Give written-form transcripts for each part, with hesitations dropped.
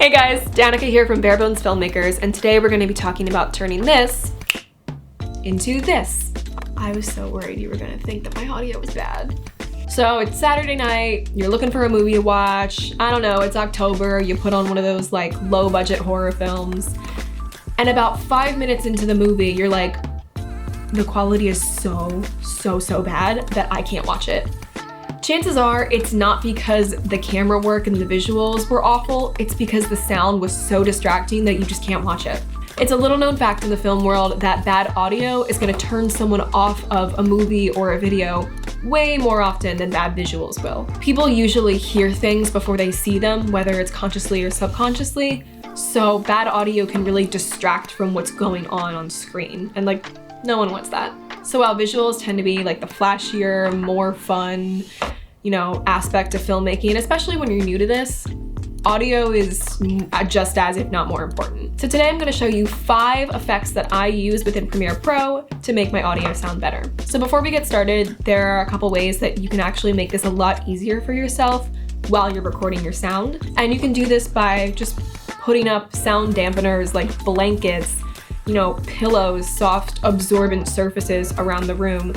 Hey guys, Danica here from Barebones Filmmakers, and today we're going to be talking about turning this into this. I was so worried you were going to think that my audio was bad. So it's Saturday night, you're looking for a movie to watch, I don't know, it's October, you put on one of those like low budget horror films, and about 5 minutes into the movie, you're like, the quality is so bad that I can't watch it. Chances are it's not because the camera work and the visuals were awful, it's because the sound was so distracting that you just can't watch it. It's a little known fact in the film world that bad audio is going to turn someone off of a movie or a video way more often than bad visuals will. People usually hear things before they see them, whether it's consciously or subconsciously, so bad audio can really distract from what's going on screen, and like, no one wants that. So while visuals tend to be like the flashier, more fun, you know, aspect of filmmaking, especially when you're new to this, audio is just as, if not more important. So today I'm going to show you 5 effects that I use within Premiere Pro to make my audio sound better. So before we get started, there are a couple ways that you can actually make this a lot easier for yourself while you're recording your sound. And you can do this by just putting up sound dampeners like blankets, you know, pillows, soft absorbent surfaces around the room.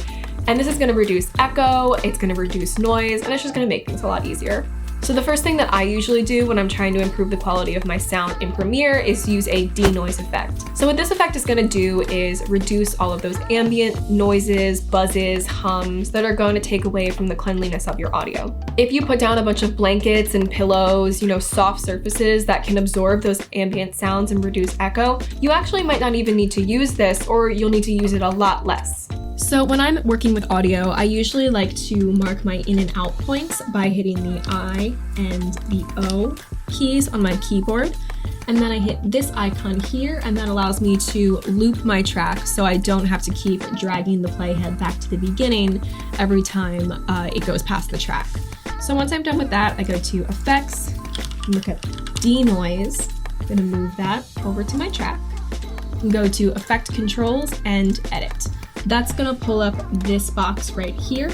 And this is going to reduce echo, it's going to reduce noise, and it's just going to make things a lot easier. So the first thing that I usually do when I'm trying to improve the quality of my sound in Premiere is use a denoise effect. So what this effect is going to do is reduce all of those ambient noises, buzzes, hums that are going to take away from the cleanliness of your audio. If you put down a bunch of blankets and pillows, you know, soft surfaces that can absorb those ambient sounds and reduce echo, you actually might not even need to use this, or you'll need to use it a lot less. So when I'm working with audio, I usually like to mark my in and out points by hitting the I and the O keys on my keyboard. And then I hit this icon here, and that allows me to loop my track so I don't have to keep dragging the playhead back to the beginning every time it goes past the track. So once I'm done with that, I go to Effects, look at Denoise. I'm gonna move that over to my track, and go to Effect Controls and Edit. That's gonna pull up this box right here.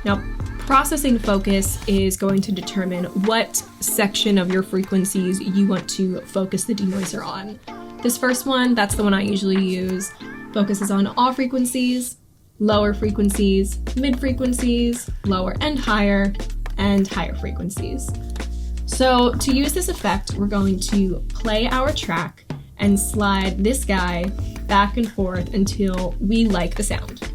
Now, processing focus is going to determine what section of your frequencies you want to focus the denoiser on. This first one, that's the one I usually use, focuses on all frequencies, lower frequencies, mid frequencies, lower and higher frequencies. So to use this effect, we're going to play our track and slide this guy back and forth until we like the sound.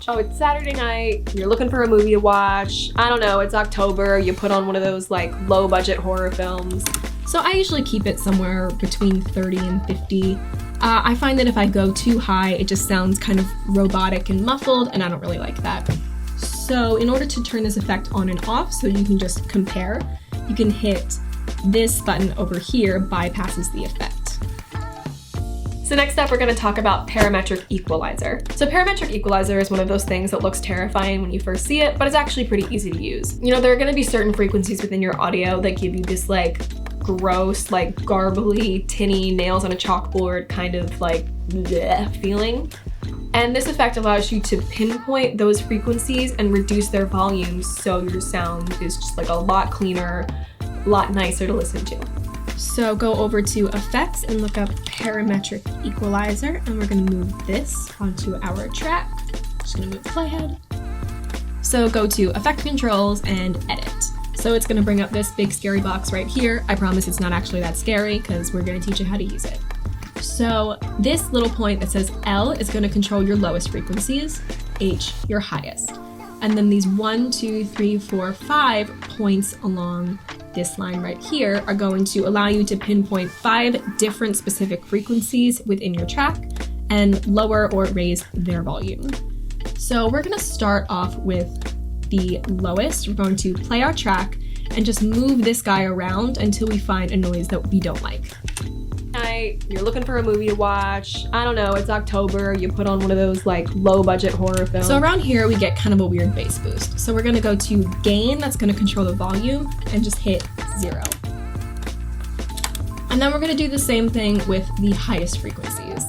Oh, it's Saturday night, you're looking for a movie to watch, I don't know, it's October, you put on one of those like low budget horror films. So I usually keep it somewhere between 30 and 50. I find that if I go too high, it just sounds kind of robotic and muffled, and I don't really like that. So in order to turn this effect on and off so you can just compare, you can hit this button over here, bypasses the effect. So next up, we're going to talk about Parametric Equalizer. So Parametric Equalizer is one of those things that looks terrifying when you first see it, but it's actually pretty easy to use. You know, there are going to be certain frequencies within your audio that give you this like gross, like garbly, tinny, nails on a chalkboard kind of like bleh feeling. And this effect allows you to pinpoint those frequencies and reduce their volumes so your sound is just like a lot cleaner, a lot nicer to listen to. So go over to Effects and look up Parametric Equalizer, and we're going to move this onto our track. Just going to move the playhead. So go to Effect Controls and Edit. So it's going to bring up this big scary box right here. I promise it's not actually that scary because we're going to teach you how to use it. So this little point that says L is going to control your lowest frequencies, H your highest. And then these 1, 2, 3, 4, 5 points along this line right here are going to allow you to pinpoint 5 different specific frequencies within your track and lower or raise their volume. So we're going to start off with the lowest. We're going to play our track and just move this guy around until we find a noise that we don't like. You're looking for a movie to watch, I don't know, it's October, you put on one of those like low budget horror films. So around here we get kind of a weird bass boost. So we're gonna go to gain, that's gonna control the volume, and just hit 0. And then we're gonna do the same thing with the highest frequencies.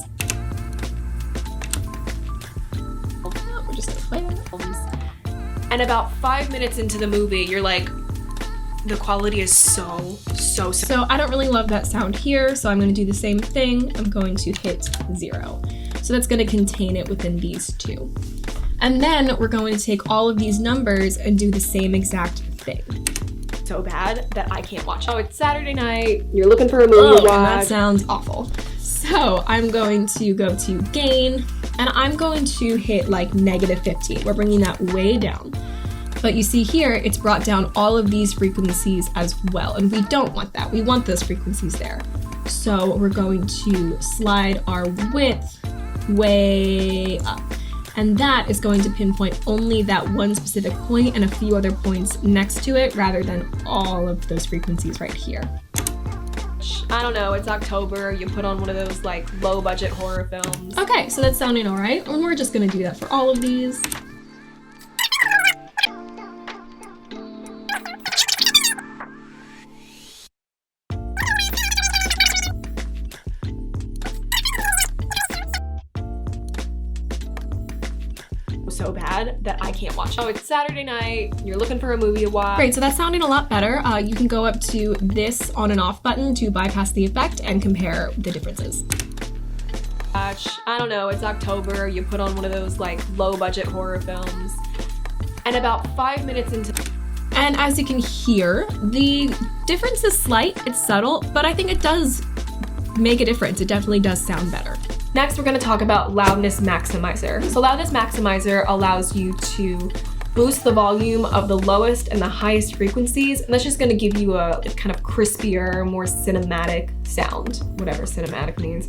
We're just gonna play that. And about 5 minutes into the movie, you're like, the quality is so So I don't really love that sound here, so I'm gonna do the same thing. I'm going to hit 0. So that's gonna contain it within these two. And then we're going to take all of these numbers and do the same exact thing. So bad that I can't watch. Oh, it's Saturday night, you're looking for a movie to watch. That sounds awful. So I'm going to go to gain, and I'm going to hit like -15. We're bringing that way down. But you see here, it's brought down all of these frequencies as well, and we don't want that. We want those frequencies there. So we're going to slide our width way up. And that is going to pinpoint only that one specific point and a few other points next to it rather than all of those frequencies right here. I don't know, it's October, you put on one of those like low budget horror films. Okay, so that's sounding all right. And we're just gonna do that for all of these. So bad that I can't watch. Oh, it's Saturday night, you're looking for a movie to watch. Great, so that's sounding a lot better. You can go up to this on and off button to bypass the effect and compare the differences. I don't know, it's October, you put on one of those like low budget horror films, and about 5 minutes into, and as you can hear, the difference is slight, it's subtle, but I think it does make a difference. It definitely does sound better. Next, we're going to talk about Loudness Maximizer. So Loudness Maximizer allows you to boost the volume of the lowest and the highest frequencies, and that's just going to give you a kind of crispier, more cinematic sound, whatever cinematic means.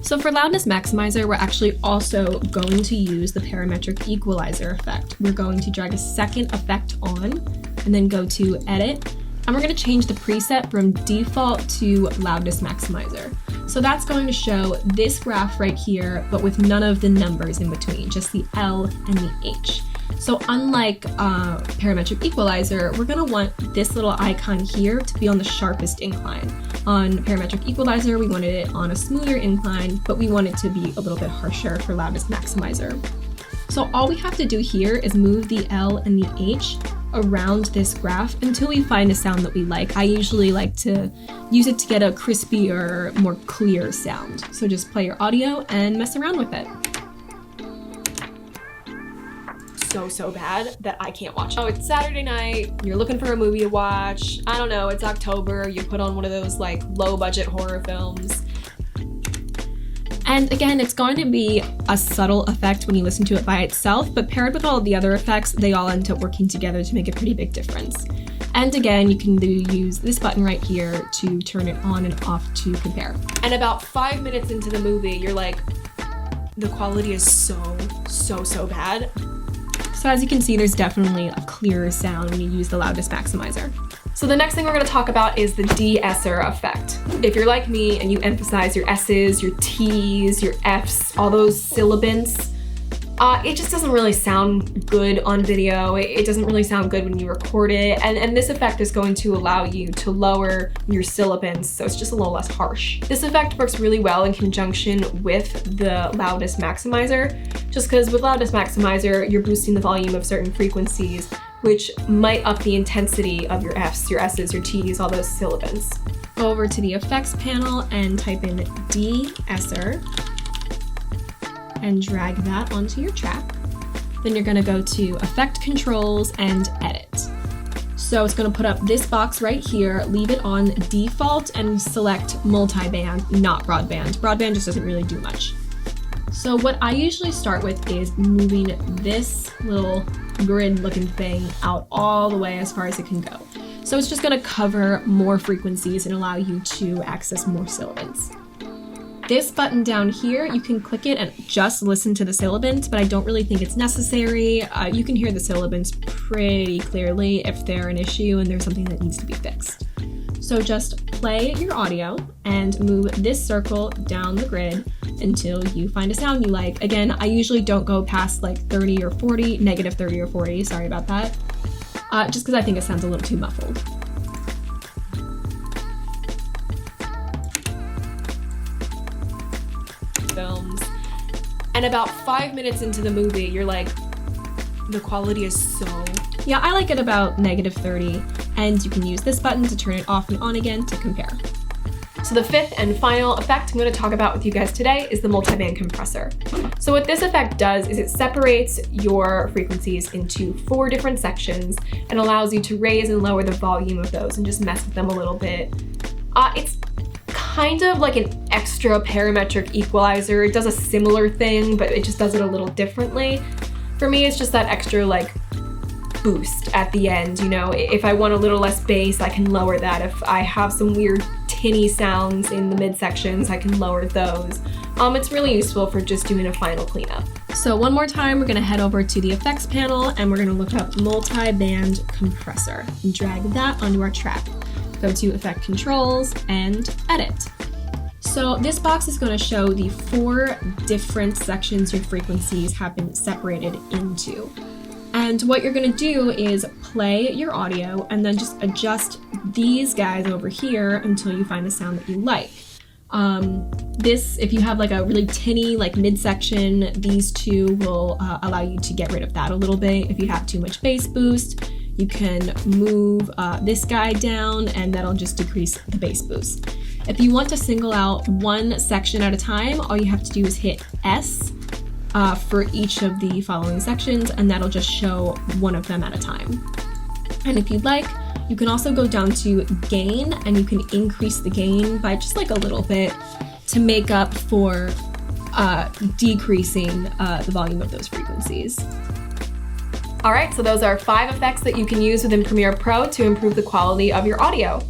So for Loudness Maximizer, we're actually also going to use the Parametric Equalizer effect. We're going to drag a second effect on and then go to Edit, and we're going to change the preset from default to Loudness Maximizer. So that's going to show this graph right here, but with none of the numbers in between, just the L and the H. So unlike Parametric Equalizer, we're gonna want this little icon here to be on the sharpest incline. On Parametric Equalizer, we wanted it on a smoother incline, but we want it to be a little bit harsher for Loudness Maximizer. So all we have to do here is move the L and the H around this graph until we find a sound that we like. I usually like to use it to get a crispier, more clear sound. So just play your audio and mess around with it. So bad that I can't watch. Oh, it's Saturday night, you're looking for a movie to watch. I don't know, it's October, you put on one of those like low budget horror films. And again, it's going to be a subtle effect when you listen to it by itself, but paired with all of the other effects, they all end up working together to make a pretty big difference. And again, you can use this button right here to turn it on and off to compare. And about 5 minutes into the movie, you're like, the quality is so bad. So as you can see, there's definitely a clearer sound when you use the Loudness Maximizer. So the next thing we're gonna talk about is the Deesser effect. If you're like me and you emphasize your S's, your T's, your F's, all those sibilants, it just doesn't really sound good on video. It doesn't really sound good when you record it. And this effect is going to allow you to lower your sibilants, so it's just a little less harsh. This effect works really well in conjunction with the Loudness Maximizer, just because with Loudness Maximizer, you're boosting the volume of certain frequencies, which might up the intensity of your F's, your S's, your T's, all those sibilants. Go over to the effects panel and type in Deesser and drag that onto your track. Then you're gonna go to Effect Controls and Edit. So it's gonna put up this box right here, leave it on default and select multiband, not broadband. Broadband just doesn't really do much. So what I usually start with is moving this little grid looking thing out all the way as far as it can go. So it's just gonna cover more frequencies and allow you to access more sibilants. This button down here, you can click it and just listen to the sibilants, but I don't really think it's necessary. You can hear the sibilants pretty clearly if they're an issue and there's something that needs to be fixed. So just play your audio and move this circle down the grid until you find a sound you like. Again, I usually don't go past like 30 or 40, negative 30 or 40, sorry about that, just because I think it sounds a little too muffled. Films. And about 5 minutes into the movie, you're like, the quality is so... Yeah, I like it about negative 30. and you can use this button to turn it off and on again to compare. So the fifth and final effect I'm going to talk about with you guys today is the Multiband Compressor. So what this effect does is it separates your frequencies into 4 different sections and allows you to raise and lower the volume of those and just mess with them a little bit. It's kind of like an extra parametric equalizer. It does a similar thing, but it just does it a little differently. For me, it's just that extra like boost at the end, you know? If I want a little less bass, I can lower that. If I have some weird tinny sounds in the midsections, I can lower those. It's really useful for just doing a final cleanup. So one more time, we're gonna head over to the effects panel and we're gonna look up Multiband Compressor and drag that onto our track. Go to Effect Controls and Edit. So this box is gonna show the 4 different sections your frequencies have been separated into. And what you're gonna do is play your audio and then just adjust these guys over here until you find a sound that you like. This, if you have like a really tinny like midsection, these 2 will allow you to get rid of that a little bit. If you have too much bass boost, you can move this guy down and that'll just decrease the bass boost. If you want to single out one section at a time, all you have to do is hit S for each of the following sections, and that'll just show one of them at a time. And if you'd like, you can also go down to gain and you can increase the gain by just like a little bit to make up for decreasing the volume of those frequencies. All right, so those are 5 effects that you can use within Premiere Pro to improve the quality of your audio.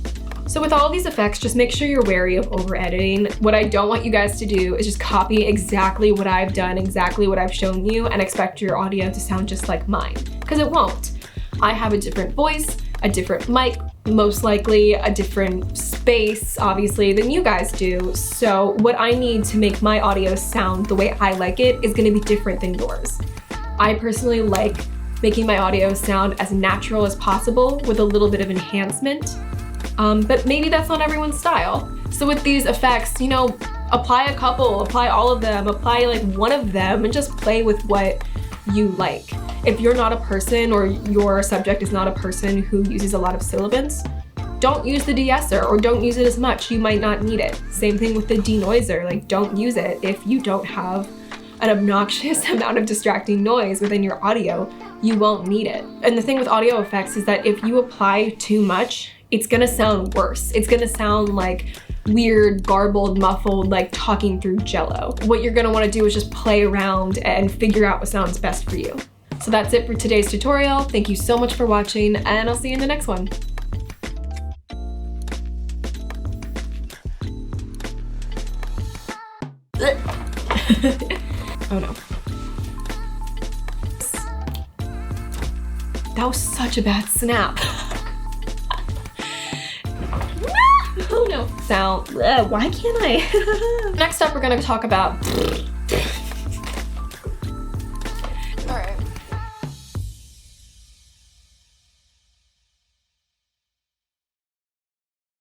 So with all of these effects, just make sure you're wary of over editing. What I don't want you guys to do is just copy exactly what I've done, exactly what I've shown you, and expect your audio to sound just like mine, because it won't. I have a different voice, a different mic, most likely a different space, obviously, than you guys do. So what I need to make my audio sound the way I like it is gonna be different than yours. I personally like making my audio sound as natural as possible with a little bit of enhancement. But maybe that's not everyone's style. So with these effects, you know, apply a couple, apply all of them, apply like one of them, and just play with what you like. If you're not a person or your subject is not a person who uses a lot of sibilants, don't use the Deesser or don't use it as much. You might not need it. Same thing with the Denoiser, like don't use it if you don't have an obnoxious amount of distracting noise within your audio. You won't need it. And the thing with audio effects is that if you apply too much, it's gonna sound worse. It's gonna sound like weird, garbled, muffled, like talking through Jello. What you're gonna wanna do is just play around and figure out what sounds best for you. So that's it for today's tutorial. Thank you so much for watching, and I'll see you in the next one. Oh no. That was such a bad snap. Oh no. Sound, why can't I? Next up, we're gonna talk about